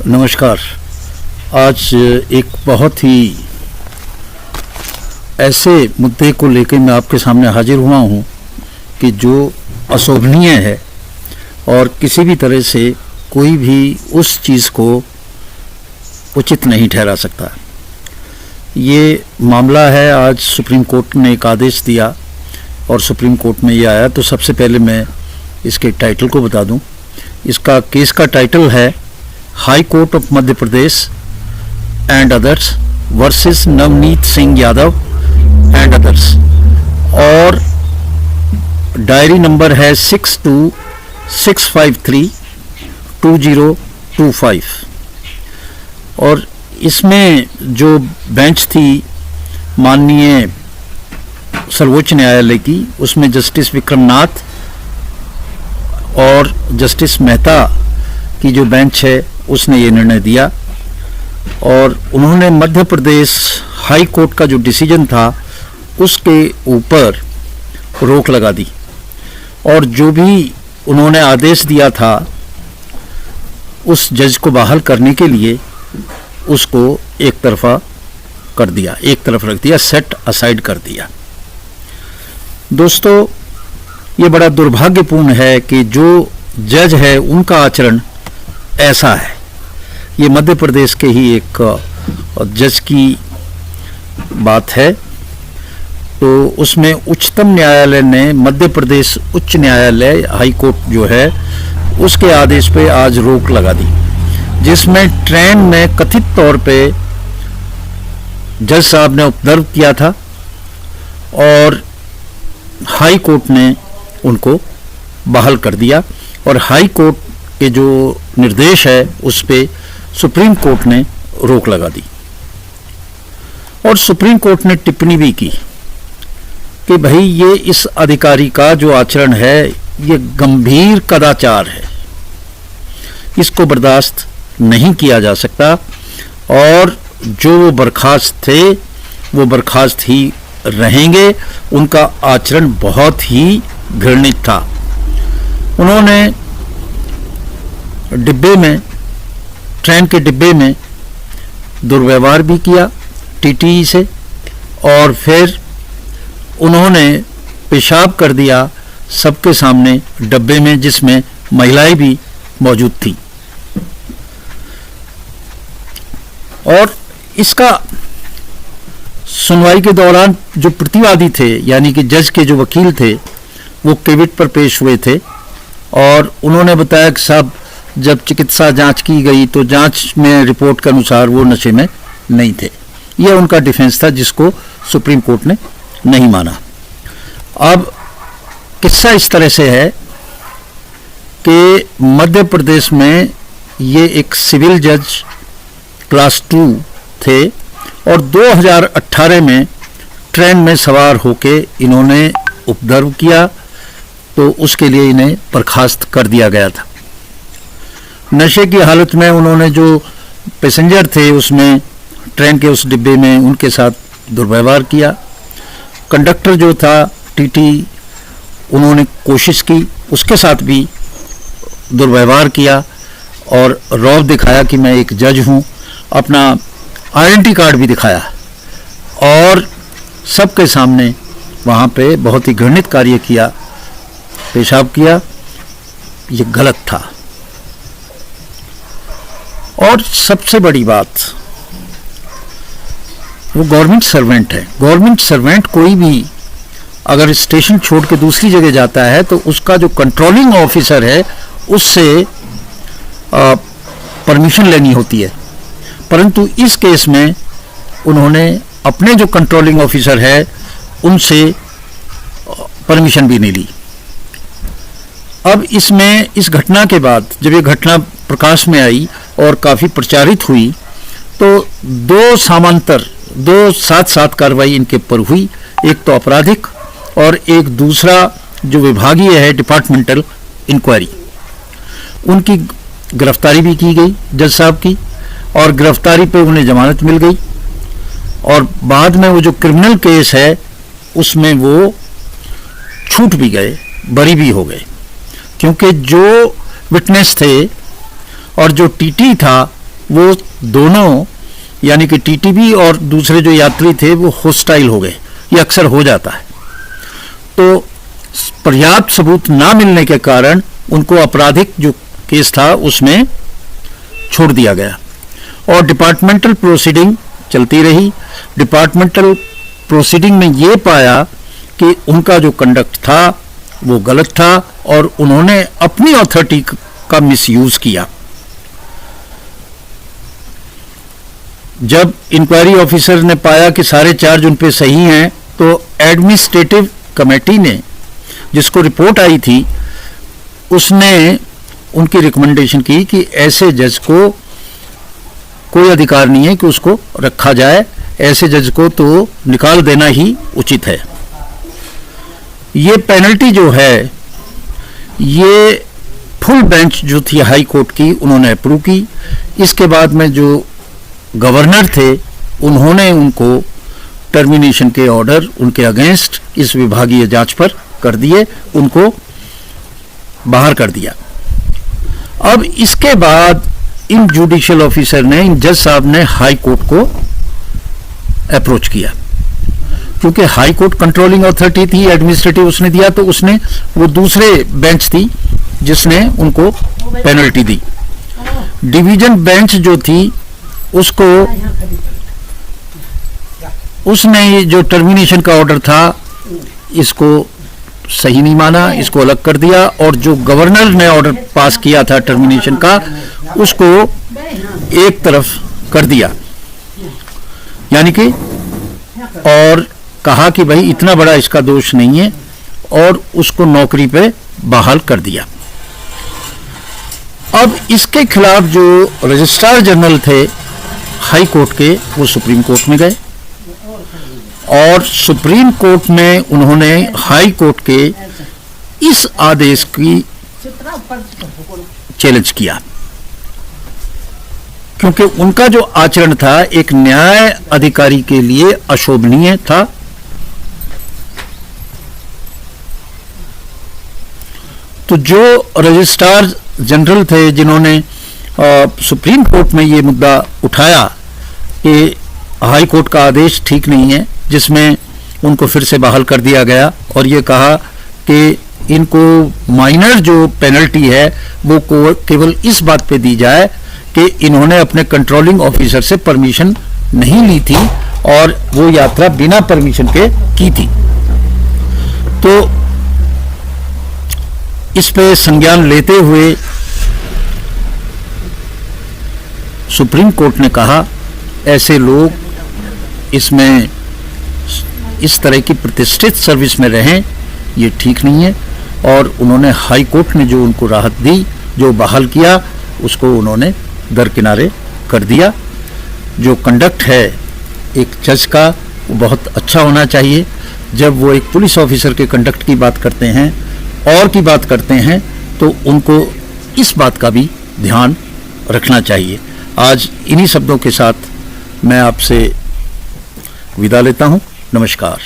नमस्कार। आज एक बहुत ही ऐसे मुद्दे को लेकर मैं आपके सामने हाजिर हुआ हूँ कि जो अशोभनीय है और किसी भी तरह से कोई भी उस चीज़ को उचित नहीं ठहरा सकता। ये मामला है, आज सुप्रीम कोर्ट ने एक आदेश दिया और सुप्रीम कोर्ट में ये आया। तो सबसे पहले मैं इसके टाइटल को बता दूं। इसका केस का टाइटल है high court of Madhya Pradesh and others versus Navneet Singh Yadav and others, और डायरी नंबर है 6265322025। और इसमें जो बेंच थी माननीय सर्वोच्च न्यायालय की, उसमें जस्टिस विक्रमनाथ और जस्टिस मेहता की जो बेंच है उसने ये निर्णय दिया और उन्होंने मध्य प्रदेश हाई कोर्ट का जो डिसीजन था उसके ऊपर रोक लगा दी और जो भी उन्होंने आदेश दिया था उस जज को बहाल करने के लिए उसको एक तरफा कर दिया, एक तरफ रख दिया, सेट असाइड कर दिया। दोस्तों, ये बड़ा दुर्भाग्यपूर्ण है कि जो जज है उनका आचरण ऐसा है। ये मध्य प्रदेश के ही एक जज की बात है। तो उसमें उच्चतम न्यायालय ने मध्य प्रदेश उच्च न्यायालय हाई कोर्ट जो है उसके आदेश पे आज रोक लगा दी, जिसमें ट्रेन में कथित तौर पे जज साहब ने उपद्रव किया था और हाई कोर्ट ने उनको बहाल कर दिया और हाई कोर्ट के जो निर्देश है उस पे सुप्रीम कोर्ट ने रोक लगा दी। और सुप्रीम कोर्ट ने टिप्पणी भी की कि भाई ये इस अधिकारी का जो आचरण है ये गंभीर कदाचार है, इसको बर्दाश्त नहीं किया जा सकता और जो वो बर्खास्त थे वो बर्खास्त ही रहेंगे। उनका आचरण बहुत ही घृणित था। उन्होंने डिब्बे में, ट्रेन के डिब्बे में दुर्व्यवहार भी किया टीटी से और फिर उन्होंने पेशाब कर दिया सबके सामने डब्बे में, जिसमें महिलाएं भी मौजूद थी। और इसका सुनवाई के दौरान जो प्रतिवादी थे यानी कि जज के जो वकील थे वो केविट पर पेश हुए थे और उन्होंने बताया कि साहब जब चिकित्सा जांच की गई तो जांच में रिपोर्ट के अनुसार वो नशे में नहीं थे। यह उनका डिफेंस था जिसको सुप्रीम कोर्ट ने नहीं माना। अब किस्सा इस तरह से है कि मध्य प्रदेश में ये एक सिविल जज क्लास 2 थे और 2018 में ट्रेन में सवार होके इन्होंने उपद्रव किया तो उसके लिए इन्हें बर्खास्त कर दिया गया था। नशे की हालत में उन्होंने जो पैसेंजर थे उसमें ट्रेन के उस डिब्बे में उनके साथ दुर्व्यवहार किया। कंडक्टर जो था टीटी, उन्होंने कोशिश की, उसके साथ भी दुर्व्यवहार किया और रौब दिखाया कि मैं एक जज हूँ। अपना आइडेंटिटी कार्ड भी दिखाया और सबके सामने वहाँ पे बहुत ही घृणित कार्य किया, पेशाब किया। ये गलत था। और सबसे बड़ी बात, वो गवर्नमेंट सर्वेंट है। गवर्नमेंट सर्वेंट कोई भी अगर स्टेशन छोड़ के दूसरी जगह जाता है तो उसका जो कंट्रोलिंग ऑफिसर है उससे परमिशन लेनी होती है, परंतु इस केस में उन्होंने अपने जो कंट्रोलिंग ऑफिसर है उनसे परमिशन भी नहीं ली। अब इसमें इस घटना के बाद जब ये घटना प्रकाश में आई और काफ़ी प्रचारित हुई तो दो साथ कार्रवाई इनके ऊपर हुई। एक तो आपराधिक और एक दूसरा जो विभागीय है डिपार्टमेंटल इंक्वायरी। उनकी गिरफ्तारी भी की गई जज साहब की और गिरफ्तारी पे उन्हें जमानत मिल गई और बाद में वो जो क्रिमिनल केस है उसमें वो छूट भी गए, बरी भी हो गए, क्योंकि जो विटनेस थे और जो टीटी था वो दोनों यानी कि टीटीबी और दूसरे जो यात्री थे वो होस्टाइल हो गए। ये अक्सर हो जाता है। तो पर्याप्त सबूत ना मिलने के कारण उनको आपराधिक जो केस था उसमें छोड़ दिया गया और डिपार्टमेंटल प्रोसीडिंग चलती रही। डिपार्टमेंटल प्रोसीडिंग में ये पाया कि उनका जो कंडक्ट था वो गलत था और उन्होंने अपनी अथॉरिटी का मिसयूज किया। जब इंक्वायरी ऑफिसर ने पाया कि सारे चार्ज उन पे सही हैं तो एडमिनिस्ट्रेटिव कमेटी ने, जिसको रिपोर्ट आई थी, उसने उनकी रिकमेंडेशन की कि ऐसे जज को कोई अधिकार नहीं है कि उसको रखा जाए, ऐसे जज को तो निकाल देना ही उचित है। ये पेनल्टी जो है ये फुल बेंच जो थी हाई कोर्ट की उन्होंने अप्रूव की। इसके बाद में जो गवर्नर थे उन्होंने उनको टर्मिनेशन के ऑर्डर उनके अगेंस्ट इस विभागीय जांच पर कर दिए, उनको बाहर कर दिया। अब इसके बाद इन जुडिशियल ऑफिसर ने, इन जज साहब ने हाई कोर्ट को अप्रोच किया, क्योंकि हाई कोर्ट कंट्रोलिंग अथॉरिटी थी, एडमिनिस्ट्रेटिव उसने दिया, तो उसने वो दूसरे बेंच थी जिसने उनको पेनल्टी दी। डिवीजन बेंच जो थी उसको, उसने जो टर्मिनेशन का ऑर्डर था इसको सही नहीं माना, इसको अलग कर दिया और जो गवर्नर ने ऑर्डर पास किया था टर्मिनेशन का उसको एक तरफ कर दिया, यानी कि, और कहा कि भाई इतना बड़ा इसका दोष नहीं है और उसको नौकरी पे बहाल कर दिया। अब इसके खिलाफ जो रजिस्ट्रार जनरल थे हाई कोर्ट के वो सुप्रीम कोर्ट में गए और सुप्रीम कोर्ट में उन्होंने हाई कोर्ट के इस आदेश की चैलेंज किया, क्योंकि उनका जो आचरण था एक न्याय अधिकारी के लिए अशोभनीय था। तो जो रजिस्ट्रार जनरल थे जिन्होंने सुप्रीम कोर्ट में ये मुद्दा उठाया कि हाई कोर्ट का आदेश ठीक नहीं है, जिसमें उनको फिर से बहाल कर दिया गया और ये कहा कि इनको माइनर जो पेनल्टी है वो केवल इस बात पे दी जाए कि इन्होंने अपने कंट्रोलिंग ऑफिसर से परमिशन नहीं ली थी और वो यात्रा बिना परमिशन के की थी। तो इस पे संज्ञान लेते हुए सुप्रीम कोर्ट ने कहा ऐसे लोग इसमें इस तरह की प्रतिष्ठित सर्विस में रहें ये ठीक नहीं है और उन्होंने हाई कोर्ट ने जो उनको राहत दी, जो बहाल किया, उसको उन्होंने दरकिनारे कर दिया। जो कंडक्ट है एक जज का वो बहुत अच्छा होना चाहिए। जब वो एक पुलिस ऑफिसर के कंडक्ट की बात करते हैं और की बात करते हैं तो उनको इस बात का भी ध्यान रखना चाहिए। आज इन्हीं शब्दों के साथ मैं आपसे विदा लेता हूं। नमस्कार।